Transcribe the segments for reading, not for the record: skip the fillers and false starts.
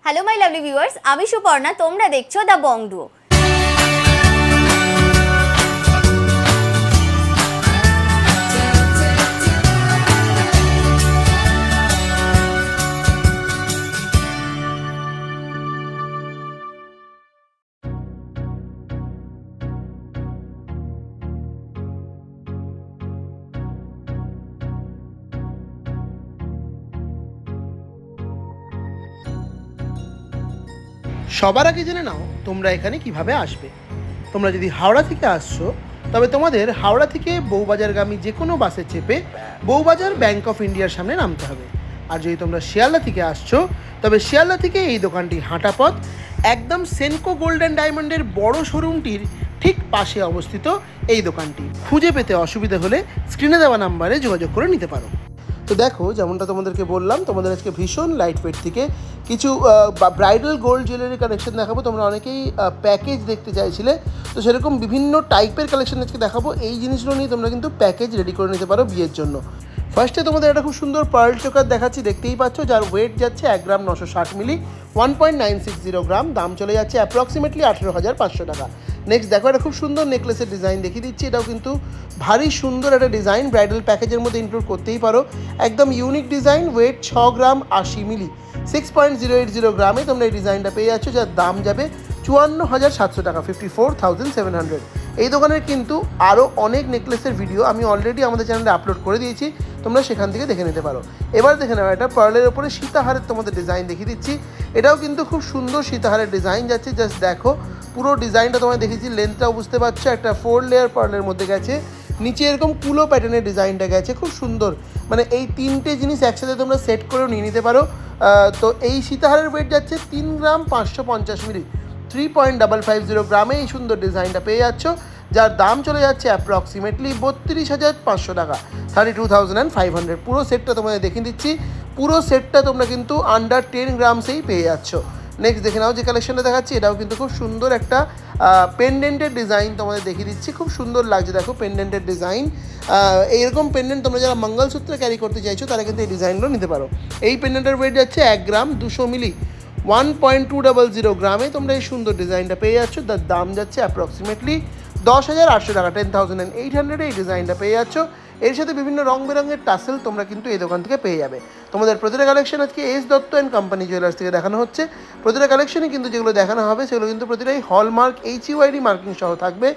Hello my lovely viewers, আমি সুপর্ণা, তোমরা দেখছো দ্য বং ডুও। সবার আগে জেনে নাও তোমরা এখানে কিভাবে আসবে। তোমরা যদি হাওড়া থেকে আসছো তবে তোমাদের হাওড়া থেকে বউবাজারগামী যে কোনো বাসে চেপে বউবাজার ব্যাংক অফ ইন্ডিয়ার সামনে নামতে হবে। আর যদি তোমরা শিয়ালদা থেকে আসছো তবে শিয়ালদা থেকে এই দোকানটি হাঁটা পথ, একদম সেনকো গোল্ড অ্যান্ড ডায়মন্ডের বড় শোরুমটির ঠিক পাশে অবস্থিত এই দোকানটি। খুঁজে পেতে অসুবিধা হলে স্ক্রিনে দেওয়া নাম্বারে যোগাযোগ করে নিতে পারো। তো দেখো, যেমনটা তোমাদেরকে বললাম, তোমাদের আজকে ভীষণ লাইট ওয়েট থেকে কিছু ব্রাইডাল গোল্ড জুয়েলারি কালেকশন দেখাবো। তোমরা অনেকেই প্যাকেজ দেখতে চাইছিলে, তো সেরকম বিভিন্ন টাইপের কালেকশন আজকে দেখাবো। এই জিনিসগুলো নিয়ে তোমরা কিন্তু প্যাকেজ রেডি করে নিতে পারো বিয়ের জন্য। ফার্স্টে তোমাদের একটা খুব সুন্দর পার্ল চোকার দেখাচ্ছি, দেখতেই পাচ্ছ, যার ওয়েট যাচ্ছে 1 গ্রাম 960 মিলি, 1.960 গ্রাম, দাম চলে যাচ্ছে অ্যাপ্রক্সিমেটলি 18,500 টাকা। নেক্সট দেখো, একটা খুব সুন্দর নেকলেসের ডিজাইন দেখিয়ে দিচ্ছি। এটাও কিন্তু ভারী সুন্দর একটা ডিজাইন, ব্রাইডাল প্যাকেজের মধ্যে ইনক্লুড করতেই পারো। একদম ইউনিক ডিজাইন, ওয়েট 6 গ্রাম 80 মিলি, 6.080 গ্রামে তোমরা এই ডিজাইনটা পেয়ে যাচ্ছ, যার দাম যাবে 54,700 টাকা, 54,700। এই দোকানের কিন্তু আরও অনেক নেকলেসের ভিডিও আমি অলরেডি আমাদের চ্যানেলে আপলোড করে দিয়েছি, তোমরা সেখান থেকে দেখে নিতে পারো। এবার দেখে নাও, এটা পার্লের ওপরে সীতাহারের তোমাদের ডিজাইন দেখিয়ে দিচ্ছি। এটাও কিন্তু খুব সুন্দর সীতাহারের ডিজাইন যাচ্ছে। জাস্ট দেখো, পুরো ডিজাইনটা তোমায় দেখেছি, লেন্থটাও বুঝতে পারছো, একটা 4 লেয়ার পার্লের মধ্যে গেছে, নিচে এরকম কুলো প্যাটার্নের ডিজাইনটা গেছে, খুব সুন্দর। মানে এই তিনটে জিনিস একসাথে তোমরা সেট করেও নিয়ে নিতে পারো। তো এই সীতাহারের ওয়েট যাচ্ছে 3 গ্রাম 550 মিলি, 3.550 গ্রামে এই সুন্দর ডিজাইনটা পেয়ে যাচ্ছ, যার দাম চলে যাচ্ছে অ্যাপ্রক্সিমেটলি 32,500 টাকা, 32,500। পুরো সেটটা তোমাদের দেখিয়ে দিচ্ছি, পুরো সেটটা তোমরা কিন্তু আন্ডার 10 গ্রামসেই পেয়ে যাচ্ছ। নেক্সট দেখে নাও, যে কালেকশনটা দেখাচ্ছি এটাও কিন্তু খুব সুন্দর একটা পেন্ডেন্টের ডিজাইন তোমাদের দেখিয়ে দিচ্ছি, খুব সুন্দর লাগছে। দেখো পেন্ডেন্টের ডিজাইন, এইরকম পেন্ডেন্ট তোমরা যারা মঙ্গলসূত্রে ক্যারি করতে চাইছো তারা কিন্তু এই ডিজাইনগুলো নিতে পারো। এই পেন্ডেন্টের ওয়েট যাচ্ছে 1 গ্রাম 200 মিলি, 1.200 গ্রামে তোমরা এই সুন্দর ডিজাইনটা পেয়ে যাচ্ছ, তার দাম যাচ্ছে অ্যাপ্রক্সিমেটলি 10,800 টাকা, 10,800 এই ডিজাইনটা পেয়ে যাচ্ছ। এর সাথে বিভিন্ন রং বেরঙের টাসেল তোমরা কিন্তু এই দোকান থেকে পেয়ে যাবে। তোমাদের প্রতিটা কালেকশন আজকে S Dutta and company jewellers থেকে দেখানো হচ্ছে। প্রতিটা কালেকশনে কিন্তু যেগুলো দেখানো হবে সেগুলো কিন্তু প্রতিটাই হলমার্ক HUID মার্কিং সহ থাকবে,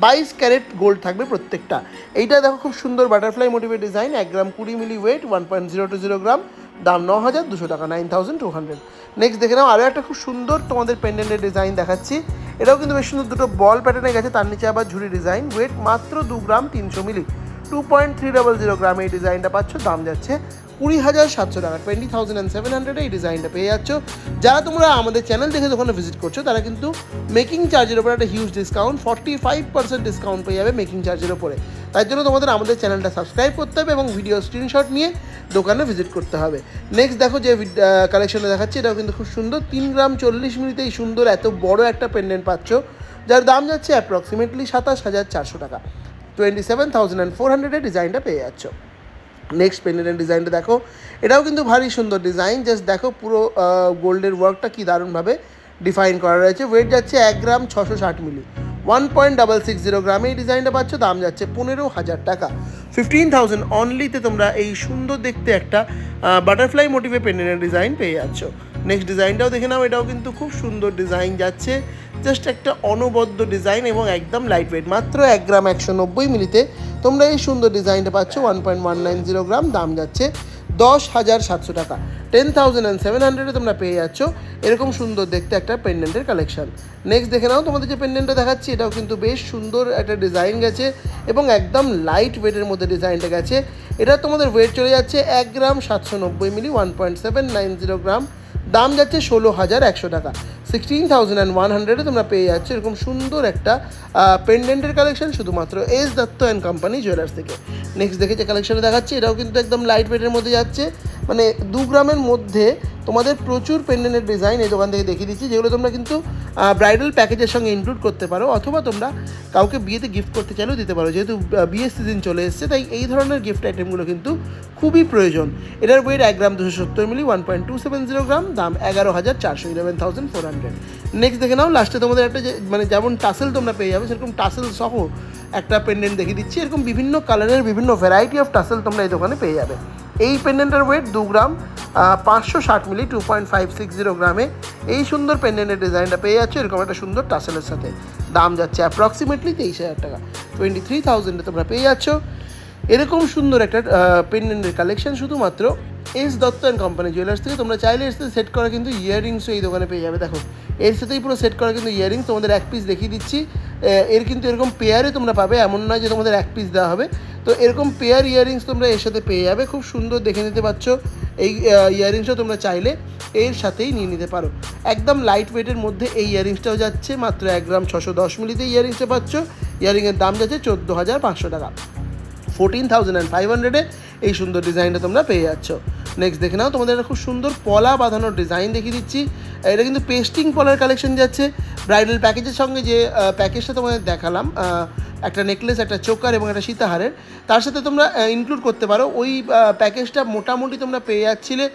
22 ক্যারেট গোল্ড থাকবে প্রত্যেকটা। এইটা দেখো, খুব সুন্দর বাটারফ্লাই মোটিভের ডিজাইন, 1 গ্রাম 20 মিলি, ওয়েট 1.020 গ্রাম, দাম 9,200 টাকা, 9,200। নেক্সট দেখে নাও, আরও একটা খুব সুন্দর তোমাদের পেন্ডেন্টের ডিজাইন দেখাচ্ছি। এটাও কিন্তু বেশ সুন্দর, দুটো বল প্যাটার্নে গেছে, তার নিচে আবার ঝুড়ি ডিজাইন, ওয়েট মাত্র 2 গ্রাম 300 মিলি, 2.300 গ্রামে এই ডিজাইনটা পাচ্ছ, দাম যাচ্ছে 20,700 টাকা, 20,700 এই ডিজাইনটা পেয়ে যাচ্ছ। যারা তোমরা আমাদের চ্যানেল দেখে দোকানে ভিজিট করছো তারা কিন্তু মেকিং চার্জের উপরে একটা হিউজ ডিসকাউন্ট, 45% ডিসকাউন্ট পেয়ে যাবে মেকিং চার্জের উপরে। তাই জন্য তোমাদের আমাদের চ্যানেলটা সাবস্ক্রাইব করতে হবে এবং ভিডিও স্ক্রিনশট নিয়ে দোকানে ভিজিট করতে হবে। নেক্সট দেখো, যে কালেকশনটা দেখাচ্ছি এটাও কিন্তু খুব সুন্দর, 3 গ্রাম 40 মিলিতে এই সুন্দর এত বড় একটা পেন্ডেন্ট পাচ্ছ, যার দাম যাচ্ছে অ্যাপ্রক্সিমেটলি 27,400 টাকা, 27,400 এর ডিজাইনটা পেয়ে যাচ্ছ। নেক্সট পেন্ডেন্টের ডিজাইনটা দেখো, এটাও কিন্তু ভারী সুন্দর ডিজাইন। জাস্ট দেখো, পুরো গোল্ডের ওয়ার্কটা কি দারুণভাবে ডিফাইন করা রয়েছে। ওয়েট যাচ্ছে 1 গ্রাম 660 মিলি, 1.660 গ্রামে এই ডিজাইনটা পাচ্ছ, দাম যাচ্ছে 15,000 টাকা, 15,000 অনলিতে তোমরা এই সুন্দর দেখতে একটা বাটারফ্লাই মোটিভে পেন্ডেন্টের ডিজাইন পেয়ে যাচ্ছ। নেক্সট ডিজাইনটাও দেখে নাও, এটাও কিন্তু খুব সুন্দর ডিজাইন যাচ্ছে, জাস্ট একটা অনবদ্য ডিজাইন এবং একদম লাইট ওয়েট, মাত্র 1 গ্রাম 190 মিলিতে তোমরা এই সুন্দর ডিজাইনটা পাচ্ছ, 1.190 গ্রাম, দাম যাচ্ছে 10,700 টাকা, 10,700 তোমরা পেয়ে যাচ্ছ এরকম সুন্দর দেখতে একটা পেন্ডেন্টের কালেকশন। নেক্সট দেখে নাও, তোমাদের যে পেন্ডেন্টটা দেখাচ্ছি এটাও কিন্তু বেশ সুন্দর একটা ডিজাইন গেছে এবং একদম লাইট ওয়েটের মধ্যে ডিজাইনটা গেছে। এটা তোমাদের ওয়েট চলে যাচ্ছে 1 গ্রাম 790 মিলি, 1.790 গ্রাম, দাম যাচ্ছে 16,100 টাকা, 16,100 তোমরা পেয়ে যাচ্ছ এরকম সুন্দর একটা পেন্ডেন্টের কালেকশন শুধুমাত্র S Dutta and company jewellers থেকে। নেক্সট দেখে যে কালেকশানে দেখাচ্ছি, এটাও কিন্তু একদম লাইট ওয়েটের মধ্যে যাচ্ছে, মানে 2 গ্রামের মধ্যে তোমাদের প্রচুর পেন্ডেন্টের ডিজাইন এই দোকান থেকে দেখিয়ে দিচ্ছি, যেগুলো তোমরা কিন্তু ব্রাইডাল প্যাকেজের সঙ্গে ইনক্লুড করতে পারো, অথবা তোমরা কাউকে বিয়েতে গিফট করতে চাইলেও দিতে পারো। যেহেতু বিয়ের সিজন চলে এসছে, তাই এই ধরনের গিফট আইটেমগুলো কিন্তু খুবই প্রয়োজন। এটার ওয়েট 1 গ্রাম 270 মিলি, 1.270 গ্রাম, দাম 11,400, 11,400। নেক্সট দেখে নাও, লাস্টে তোমাদের একটা মানে যেমন টাসেল তোমরা পেয়ে যাবে, সেরকম টাসেল সহ একটা পেন্ডেন্ট দেখিয়ে দিচ্ছি। এরকম বিভিন্ন কালারের বিভিন্ন ভ্যারাইটি অফ টাসেল তোমরা এই দোকানে পেয়ে যাবে। এই পেন্ডেন্টের ওয়েট 2 গ্রাম 560 মিলি, 2.560 গ্রামে এই সুন্দর পেন্ডেন্টের ডিজাইনটা পেয়ে যাচ্ছে এরকম একটা সুন্দর টাসেলের সাথে। দাম যাচ্ছে অ্যাপ্রক্সিমেটলি 23,000 টাকা, 23,000 তোমরা পেয়ে যাচ্ছ এরকম সুন্দর একটা পেন্ডেন্টের কালেকশন শুধুমাত্র S Dutta and company jewellers থেকে। তোমরা চাইলে এর সাথে সেট করা কিন্তু ইয়াররিংসও এই দোকানে পেয়ে যাবে। দেখো এর সাথেই পুরো সেট করা কিন্তু ইয়াররিংস তোমাদের এক পিস দেখিয়ে দিচ্ছি। এর কিন্তু এরকম পেয়ারে তোমরা পাবে, এমন নয় যে তোমাদের এক পিস দেওয়া হবে। তো এরকম পেয়ার ইয়াররিংস তোমরা এর সাথে পেয়ে যাবে, খুব সুন্দর দেখে নিতে পারছো। এই ইয়াররিংসও তোমরা চাইলে এর সাথেই নিয়ে নিতে পারো। একদম লাইট ওয়েটের মধ্যে এই ইয়াররিংসটাও যাচ্ছে মাত্র 1 গ্রাম 610 মিলিতে ইয়াররিংসটা পাচ্ছ। ইয়াররিংয়ের দাম যাচ্ছে 14,500 টাকা, 14,500 এই সুন্দর ডিজাইনটা তোমরা পেয়ে যাচ্ছ। নেক্সট দেখে নাও, তোমাদের একটা খুব সুন্দর পলা বাঁধানোর ডিজাইন দেখিয়ে দিচ্ছি। এটা কিন্তু পেস্টিং পলার কালেকশন যাচ্ছে ব্রাইডাল প্যাকেজের সঙ্গে। যে প্যাকেজটা তোমাদের দেখালাম, একটা নেকলেস, একটা চোকার এবং একটা সীতাহারের, তার সাথে তোমরা ইনক্লুড করতে পারো। ওই প্যাকেজটা মোটামুটি তোমরা পেয়ে যাচ্ছিলে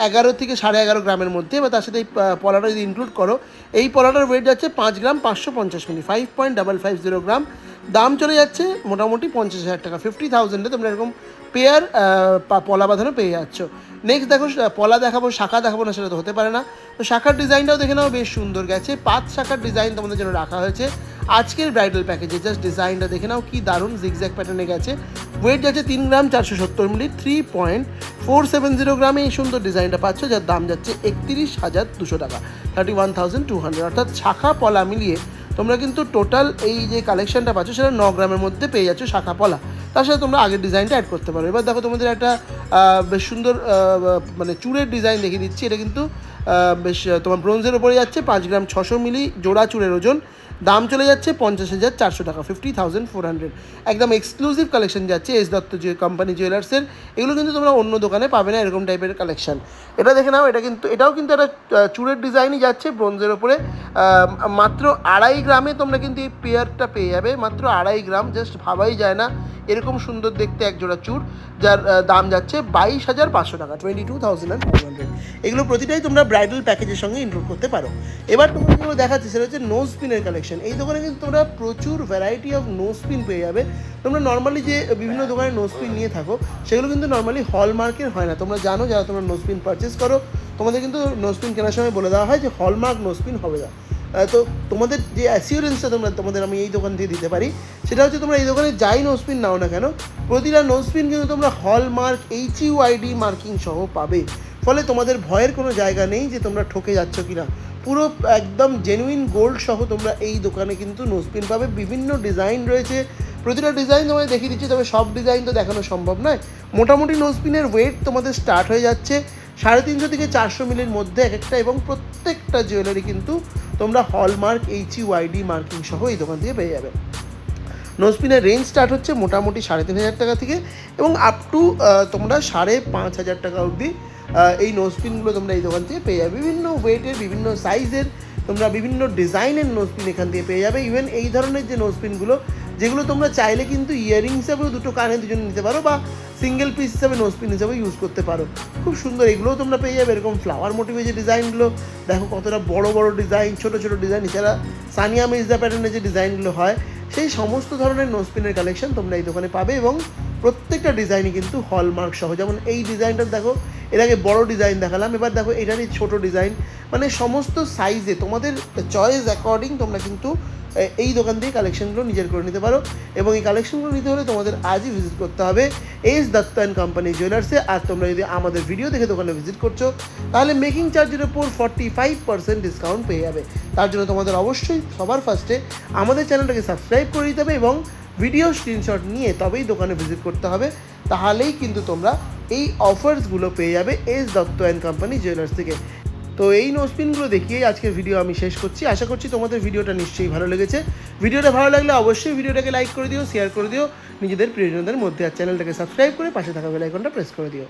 11 থেকে 11.5 গ্রামের মধ্যে, বা তার সাথে এই পলাটা যদি ইনক্লুড করো, এই পলাটার ওয়েট যাচ্ছে 5 গ্রাম 550 মিলি, 5.550 গ্রাম। দাম চলে যাচ্ছে মোটামুটি 50,000 টাকা, 50,000-এ তোমরা এরকম পেয়ার পলা বাঁধানো পেয়ে যাচ্ছ। নেক্সট দেখো, পলা দেখাবো, শাখা দেখাবো না সেটা তো হতে পারে না। তো শাখার ডিজাইনটাও দেখে নাও, বেশ সুন্দর গেছে। 5 শাখার ডিজাইন তোমাদের জন্য রাখা হয়েছে আজকের ব্রাইডাল প্যাকেজে। জাস্ট ডিজাইনটা দেখে নাও, কি দারুণ জিগজ্যাগ প্যাটার্নে গেছে। ওয়েট যাচ্ছে 3 গ্রাম 470 মিলি, 3.470 গ্রামে এই সুন্দর ডিজাইনটা পাচ্ছ, যার দাম যাচ্ছে 31,200 টাকা, 31,200। অর্থাৎ শাখা পলা মিলিয়ে তোমরা কিন্তু টোটাল এই যে কালেকশনটা পাচ্ছ সেটা 9 গ্রামের মধ্যে পেয়ে যাচ্ছ শাখা পলা। তার সাথে তোমরা আগের ডিজাইনটা অ্যাড করতে পারো। এবার দেখো তোমাদের একটা বেশ সুন্দর মানে চূড়ের ডিজাইন দেখিয়ে দিচ্ছি। এটা কিন্তু বেশ তোমার ব্রোঞ্জের ওপরে যাচ্ছে, 5 গ্রাম 600 মিলি জোড়া চূড়ের ওজন। দাম চলে যাচ্ছে 50,400 টাকা, 50,400। একদম এক্সক্লুসিভ কালেকশন যাচ্ছে এস দত্ত যে কোম্পানি জুয়েলার্সের। এগুলো কিন্তু তোমরা অন্য দোকানে পাবে না এরকম টাইপের কালেকশন। এটা দেখে নাও, এটাও কিন্তু একটা চূড়ের ডিজাইনই যাচ্ছে ব্রোঞ্জের ওপরে। মাত্র 2.5 গ্রামে তোমরা কিন্তু এই পেয়ারটা পেয়ে যাবে, মাত্র 2.5 গ্রাম। জাস্ট ভাবাই যায় না এরকম সুন্দর দেখতে এক জোড়া চূড়, যার দাম যাচ্ছে 22,500 টাকা, 22,500। এগুলো প্রতিটাই তোমরা ব্রাইডাল প্যাকেজের সঙ্গে ইনক্লুড করতে পারো। এবার তোমরা যেগুলো দেখাচ্ছি সেটা হচ্ছে নোজ পিনের কালেকশন। এই দোকানে কিন্তু তোমরা প্রচুর ভ্যারাইটি অফ নোজ পিন পেয়ে যাবে। তোমরা নর্মালি যে বিভিন্ন দোকানে নোজ পিন নিয়ে থাকো, সেগুলো কিন্তু নর্মালি হলমার্কের হয় না। তোমরা জানো, যারা তোমরা নোজ পিন পারচেস করো, তোমাদের কিন্তু নোজ পিন কেনার সময় বলে দেওয়া হয় যে হলমার্ক নোজ পিন হবে না। তো তোমাদের যে অ্যাসিওরেন্সটা তোমাদের আমি এই দোকান থেকে দিতে পারি, সেটা হচ্ছে তোমরা এই দোকানে যাই নোজপিন নাও না কেন, প্রতিটা নোজপিন কিন্তু তোমরা হলমার্ক HUID মার্কিং সহ পাবে। ফলে তোমাদের ভয়ের কোনো জায়গা নেই যে তোমরা ঠকে যাচ্ছ কি না। পুরো একদম জেনুইন গোল্ড সহ তোমরা এই দোকানে কিন্তু নোজপিন পাবে। বিভিন্ন ডিজাইন রয়েছে, প্রতিটা ডিজাইন তোমাদের দেখিয়ে দিচ্ছি, তবে সব ডিজাইন তো দেখানো সম্ভব নয়। মোটামুটি নোজপিনের ওয়েট তোমাদের স্টার্ট হয়ে যাচ্ছে 350 থেকে 400 মিলির মধ্যে এক একটা, এবং প্রত্যেকটা জুয়েলারি কিন্তু তোমরা হলমার্ক HUID মার্কিং সহ এই দোকান থেকে পেয়ে যাবে। নোজপিনের রেঞ্জ স্টার্ট হচ্ছে মোটামুটি 3,500 টাকা থেকে এবং আপ টু তোমরা 5,500 টাকা অবধি এই নোজপিনগুলো তোমরা এই দোকান থেকে পেয়ে যাবে। বিভিন্ন ওয়েটের, বিভিন্ন সাইজের, তোমরা বিভিন্ন ডিজাইনের নোজপিন এখান থেকে পেয়ে যাবে। ইভেন এই ধরনের যে নোজপিনগুলো, যেগুলো তোমরা চাইলে কিন্তু ইয়ারিং হিসাবেও দুটো কানে দুজন নিতে পারো, বা সিঙ্গেল পিস হিসাবে নোজপিন হিসাবে ইউজ করতে পারো। খুব সুন্দর এগুলোও তোমরা পেয়ে যাবে। এরকম ফ্লাওয়ার মোটিভে যে ডিজাইনগুলো, দেখো কতটা বড় বড় ডিজাইন, ছোট ছোট ডিজাইন, এছাড়া সানিয়া মির্জা প্যাটার্নের যে ডিজাইনগুলো হয়, সেই সমস্ত ধরনের নোজপিনের কালেকশন তোমরা এই দোকানে পাবে। এবং প্রত্যেকটা ডিজাইনই কিন্তু হলমার্ক সহ। যেমন এই ডিজাইনটা দেখো, এর আগে বড় ডিজাইন দেখালাম, এবার দেখো এটারই ছোট ডিজাইন। মানে সমস্ত সাইজে তোমাদের চয়েস অ্যাকর্ডিং তোমরা কিন্তু এই দোকান থেকে কালেকশনগুলো নিজের করে নিতে পারো। এবং এই কালেকশনগুলো নিতে হলে তোমাদের আজই ভিজিট করতে হবে এস দত্ত অ্যান্ড কোম্পানি জুয়েলার্সে। আর তোমরা যদি আমাদের ভিডিও দেখে দোকানে ভিজিট করছো, তাহলে মেকিং চার্জের উপর 45% ডিসকাউন্ট পেয়ে যাবে। তার জন্য তোমাদের অবশ্যই সবার ফার্স্টে আমাদের চ্যানেলটাকে সাবস্ক্রাইব করে দিতে হবে এবং ভিডিও স্ক্রিনশট নিয়ে তবেই দোকানে ভিজিট করতে হবে। তাহলেই কিন্তু তোমরা এই অফার্সগুলো পেয়ে যাবে S Dutta and company jewellers থেকে। তো এই নোজপিনগুলো দেখিয়েই আজকের ভিডিও আমি শেষ করছি। আশা করছি তোমাদের ভিডিওটা নিশ্চয়ই ভালো লেগেছে। ভিডিওটা ভালো লাগলে অবশ্যই ভিডিওটাকে লাইক করে দিও, শেয়ার করে দিও নিজেদের প্রিয়জনদের মধ্যে, আর চ্যানেলটাকে সাবস্ক্রাইব করে পাশে থাকা বেল আইকনটা প্রেস করে দিও।